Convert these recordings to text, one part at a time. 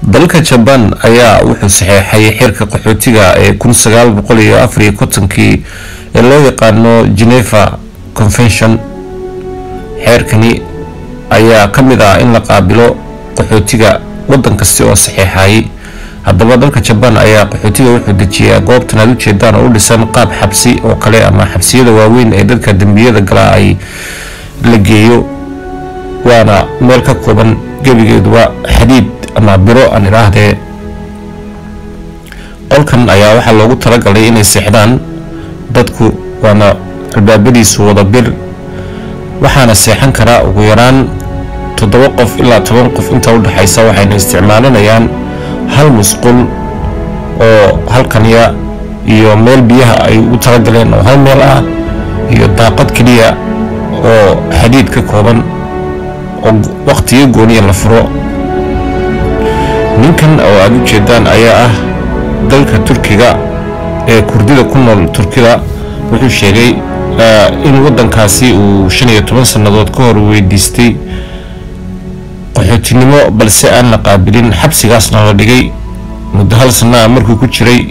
dalka Japan ayaa wuxuu saxeexay xeerka qaxootiga ee 1954 ee loo yaqaano Geneva Convention. xeerkani ayaa kamid ah in la qaabilo qaxootiga wadan kasta oo saxeexay. haddaba dalka Japan ayaa qaxootiga wuxuu dejiyaa goobtan aad u jeedaan oo u dhisan qaab xabsi oo kale ama xabsiyada waaweyn ee dadka dambiyada gala ay la geeyo, waana meel ka kooban gebigeeduba xadiid ama biro aan iraahdee. qolkan ayaa waxaa loogu talagalay inay seexdaan dadku, waana albaabadiisu wada bir, waxaana seexan kara ugu yaraan 7 qof ilaa 10 qof inta u dhaxaysa, waxayna isticmaalanayaan hal musqul oo halkaniya iyo meel biyaha ay u talagaleen oo hal meel ah iyo daaqad kaliya oo xadiid ka kooban oo waqtiga gooniya la furo. ninkan oo aad u jeedaan ayaa ah dalka Turkiga ee Kurdida ku nool Turkida. wuxuu sheegay in wadankaasi uu 15 sanadood ka hor weydiistay qaxootinimo balse aan la qaabilin, xabsigaasna la dhigay muddo 1 sano markuu ku jiray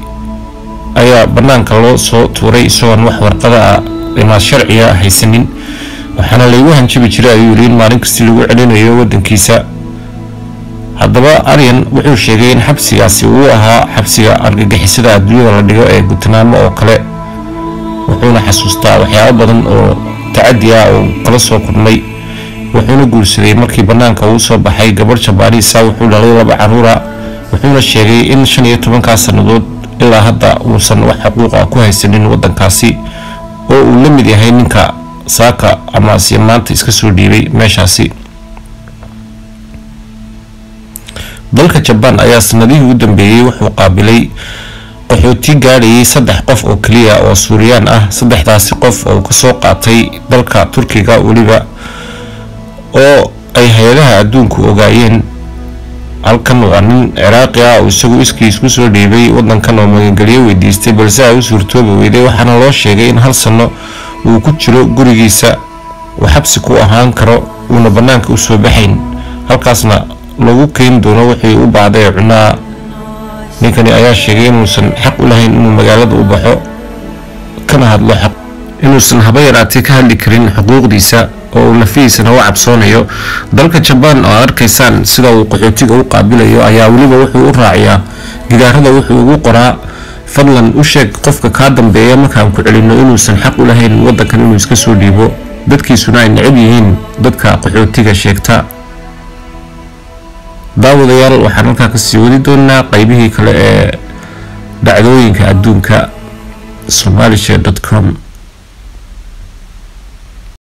ayaa banaanka loo soo tuuray isagoon wax warqada ama sharciga haysanin. waxaana lagu hanjabi jiray ayuu yiri in maalin kasta lagu celinayo wadankiisa. haddaba Aryan wuxuu sheegay in xabsigaasi uu ahaa xabsiga argagixisada adduunyada la dhigo ee Guantanamo oo kale, wuxuuna xasuustaa waxyaabo badan oo tacadi ah oo kala soo kulmay. wuxuuna guursaday markii banaanka uu soo baxay gabar Japanese ah, wuxuu dhalay 2 caruur ah. wuxuuna sheegay in 15 sanadood ilaa hadda uusan wax xuquuq ah ku haysanin wadankaasi, oo uu la mid yahay ninka saaka ama maanta iska soo dhiibay meeshaasi. dalka Japan ayaa sanadihii ugu dambeeyay wuxuu qaabilay qaxooti gaadhayay 3 qof oo kaliya oo Suuriyaan ah. 3daasi qof oo ka soo qaatay dalka Turkiga waliba oo ay hay'adaha adduunku ogaayeen. halkan waa nin Ciraaqi ah oo isagu iskiis ku soo dhiibay wadankan oo magangeliyo weydiistay balse ay u suurtoobi weyday, waxaana loo sheegay in 1 sano uu ku jiro gurigiisa uu xabsi ku ahaan karo uuna banaanka u soo baxayn, halkaasna lagu keeni doono wixii u baahday cunaa. ninkani ayaa sheegay inuusan xaq u lahayn inuu magaalada u baxo kana hadlo xaq inuusan haba yaraatee ka hadli karin xuquuqdiisa oo nafiisana u cabsoonayo. dalka Japan oo arkaysaan sida uu qaxootiga u qaabilayo ayaa waliba wuxuu u raaciyaa gidaarada wuxuu ugu qoraa fadlan u sheeg qofka ka dambeeya markaan ku celino inuusan xaq u lahayn wadankan inuu iska soo dhiibo, dadkiisuna ay neceb yihiin dadka qaxootiga sheegta. daawadayaal waxaan halkaa ka sii wadi doonaa qaybihii kale ee dhacdooyinka adduunka somalisha.com.